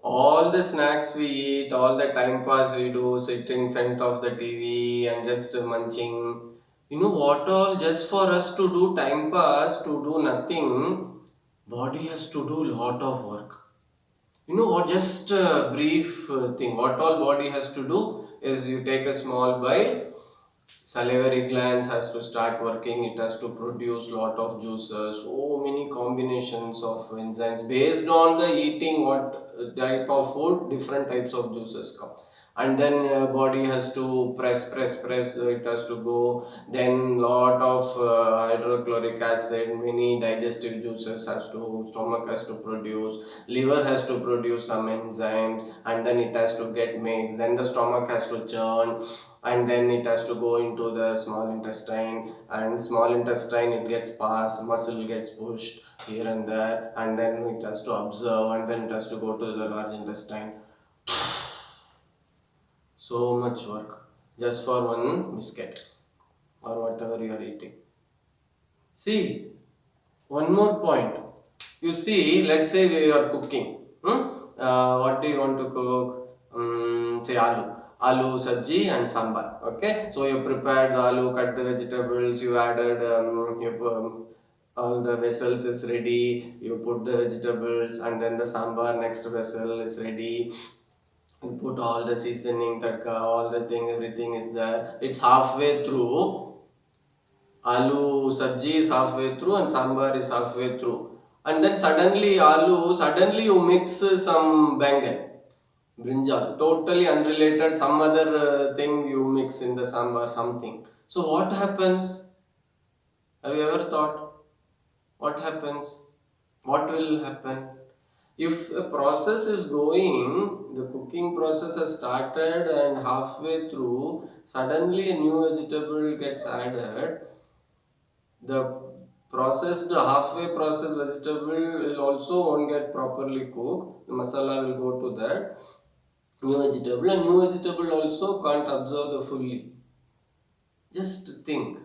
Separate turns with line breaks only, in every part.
All the snacks we eat, all the time pass we do, sit in front of the TV and just munching. What all just for us to do time pass, to do nothing, body has to do lot of work. What, just a brief thing. What all body has to do is you take a small bite, salivary glands has to start working, it has to produce lot of juices, so many combinations of enzymes based on the eating what type of food, different types of juices come. And then body has to press, it has to go, then lot of hydrochloric acid, many digestive juices has to, stomach has to produce, liver has to produce some enzymes, and then it has to get mixed, then the stomach has to churn, and then it has to go into the small intestine, and small intestine it gets passed, muscle gets pushed here and there, and then it has to absorb, and then it has to go to the large intestine. So much work just for one biscuit or whatever you are eating. See, one more point. You see, let's say we are cooking. What do you want to cook? Say aloo sabji and sambar. Okay, so you prepared the aloo, cut the vegetables, you added, all the vessels is ready. You put the vegetables, and then the sambar next vessel is ready. You put all the seasoning, tadka, all the thing, everything is there. It's halfway through. Aloo sabji is halfway through and sambar is halfway through. And then suddenly you mix some bangan, brinjal, totally unrelated, some other thing you mix in the sambar, something. So what happens? Have you ever thought? What happens? What will happen? If a process is going, the cooking process has started and halfway through, suddenly a new vegetable gets added, the halfway processed vegetable will also won't get properly cooked. The masala will go to that new vegetable, and new vegetable also can't absorb the fully. Just think,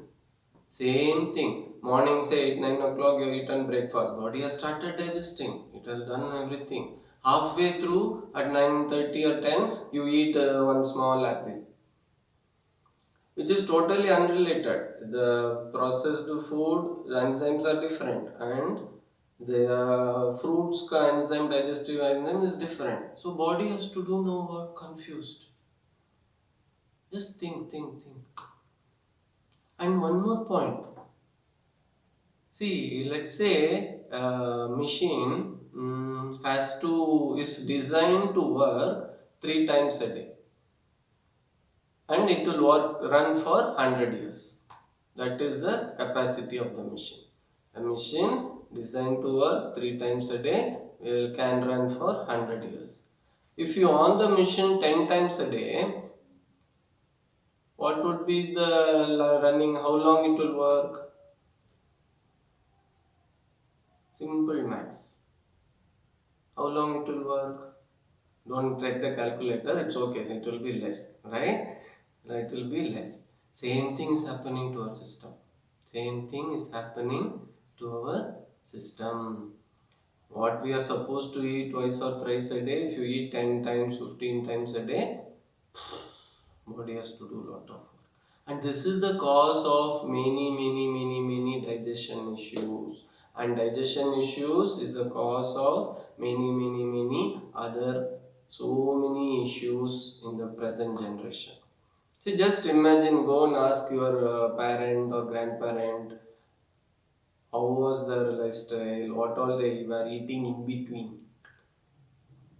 same thing. Morning, say 8 9 o'clock, you have eaten breakfast. Body has started digesting. It has done everything. Halfway through, at 9:30 or 10, you eat one small apple, which is totally unrelated. The processed food, the enzymes are different, and the fruits ka enzyme, digestive enzyme is different. So body has to do no work, confused. Just think. And one more point. See, let's say a machine is designed to work 3 times a day, and it will run for 100 years. That is the capacity of the machine. A machine designed to work 3 times a day can run for 100 years. If you on the machine 10 times a day, what would be the running? How long it will work? Simple maths. How long it will work? Don't take the calculator. It's okay. It will be less, right? It will be less. Same thing is happening to our system. Same thing is happening to our system. What we are supposed to eat twice or thrice a day, if you eat 10 times, 15 times a day, body has to do a lot of work. And this is the cause of many digestion issues. And digestion issues is the cause of many other, so many issues in the present generation. So just imagine, go and ask your parent or grandparent, how was their lifestyle, what all they were eating in between.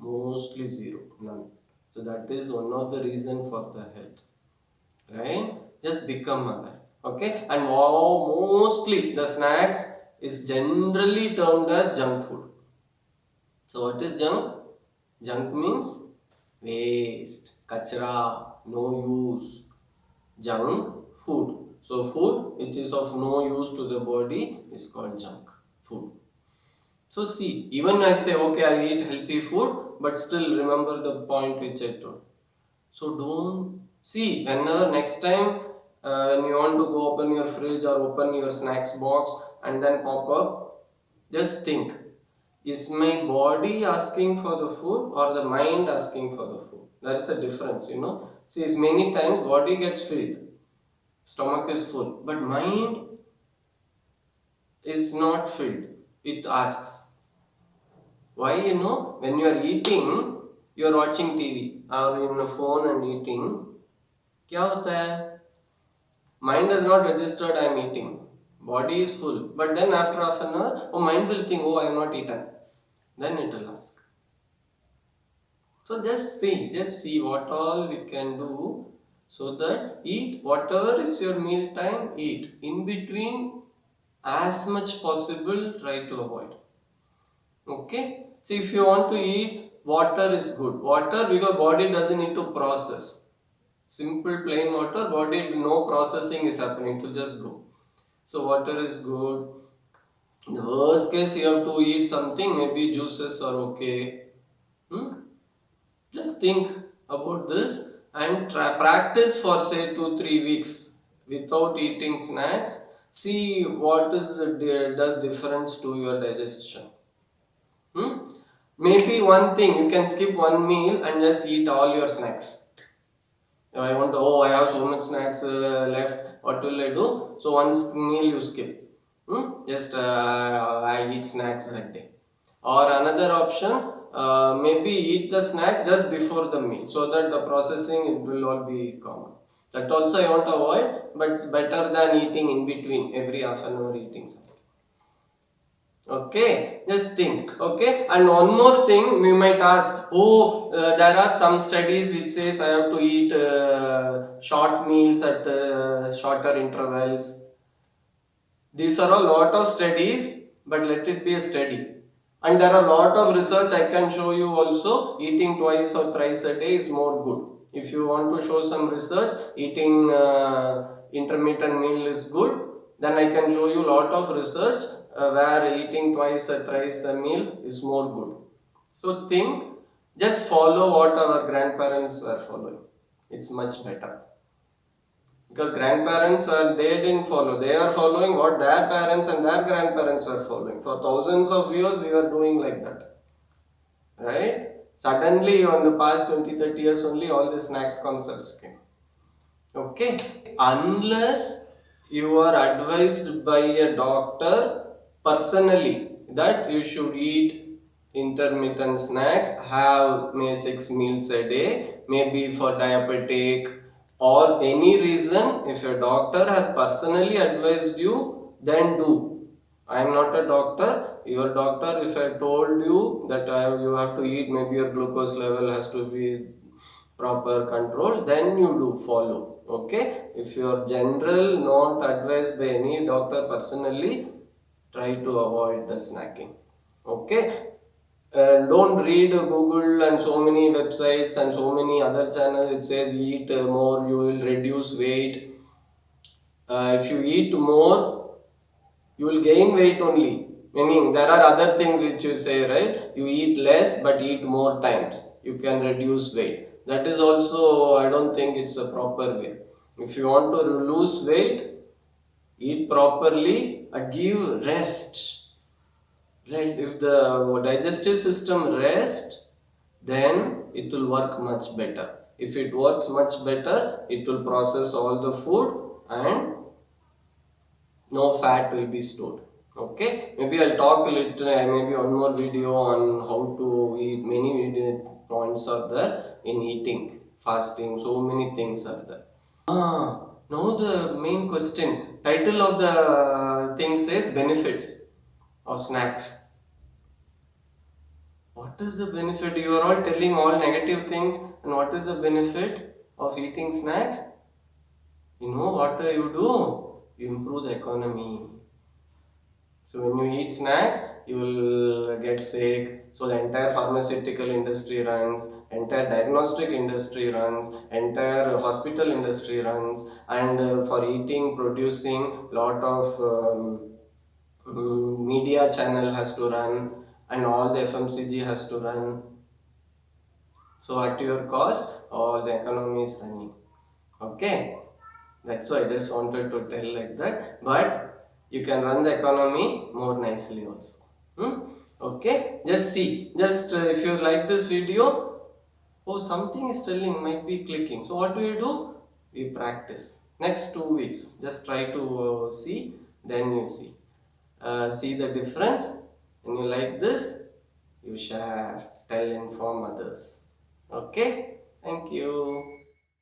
Mostly zero, none. So that is one of the reason for the health, right? Just become aware, okay? And mostly the snacks is generally termed as junk food. So what is junk? Junk means waste, kachra, no use. Junk food. So food which is of no use to the body is called junk food. So see, even I say, okay, I eat healthy food, but still remember the point which I told. So don't see, whenever next time when you want to go open your fridge or open your snacks box and then pop up, just think, Is my body asking for the food or the mind asking for the food? There is a difference, you know. See, many times body gets filled, stomach is full, but mind is not filled. It asks. Why, you know, when you are eating, you are watching TV or in a phone and eating, क्या होता है? Mind has not registered I am eating. Body is full. But then after half an hour, oh, mind will think, oh, I have not eaten. Then it will ask. So just see what all we can do so that eat whatever is your meal time, eat. In between, as much possible, try to avoid. Okay? See, if you want to eat, water is good. Water, because body doesn't need to process. Simple plain water, body, no processing is happening, to just go. So water is good. In the worst case, you have to eat something, maybe juices are okay. Just think about this and practice for say 2-3 weeks without eating snacks. See what does difference to your digestion. Maybe one thing, you can skip one meal and just eat all your snacks. I have so much snacks left. What will I do? So one meal you skip. Just I eat snacks that day. Or another option, maybe eat the snacks just before the meal so that the processing it will all be common. That also I want to avoid, but it's better than eating in between every half an hour eating something. Okay, just think. Okay, and one more thing we might ask, there are some studies which says I have to eat short meals at shorter intervals. These are a lot of studies, but let it be a study. And there are a lot of research I can show you also. Eating twice or thrice a day is more good. If you want to show some research, eating intermittent meal is good, then I can show you a lot of research where eating twice or thrice a meal is more good. So think, just follow what our grandparents were following. It's much better. Because grandparents they didn't follow. They are following what their parents and their grandparents were following. For thousands of years we were doing like that. Right? Suddenly in the past 20-30 years only all these snacks concepts came. Okay? Unless you are advised by a doctor personally that you should eat intermittent snacks, have may 6 meals a day, maybe for diabetic or any reason, if your doctor has personally advised you, then do. I am not a doctor. Your doctor, if I told you that you have to eat, maybe your glucose level has to be proper control, then you do follow. Okay, if you are general, not advised by any doctor personally, try to avoid the snacking. Okay, don't read Google and so many websites and so many other channels. It says eat more, you will reduce weight. If you eat more, you will gain weight only. Meaning there are other things which you say, right? You eat less but eat more times. You can reduce weight. That is also, I don't think it's a proper way. If you want to lose weight, eat properly and give rest. Right? If the digestive system rests, then it will work much better. If it works much better, it will process all the food and no fat will be stored. Okay, maybe I'll talk a little, maybe one more video on how to eat. Many points are there in eating, fasting, so many things are there. Now the main question, title of the thing says benefits of snacks. What is the benefit? You are all telling all negative things, and what is the benefit of eating snacks? You know what you do? You improve the economy. So when you eat snacks, you will get sick. So the entire pharmaceutical industry runs, entire diagnostic industry runs, entire hospital industry runs, and for eating, producing, lot of media channel has to run, and all the FMCG has to run. So at your cost, all the economy is running. Okay, that's why I just wanted to tell like that. But you can run the economy more nicely also. Okay, just see. Just if you like this video, oh, something is telling, might be clicking. So what do? We practice. Next 2 weeks, just try to see, then you see. See the difference. When you like this, you share, tell, inform others. Okay, thank you.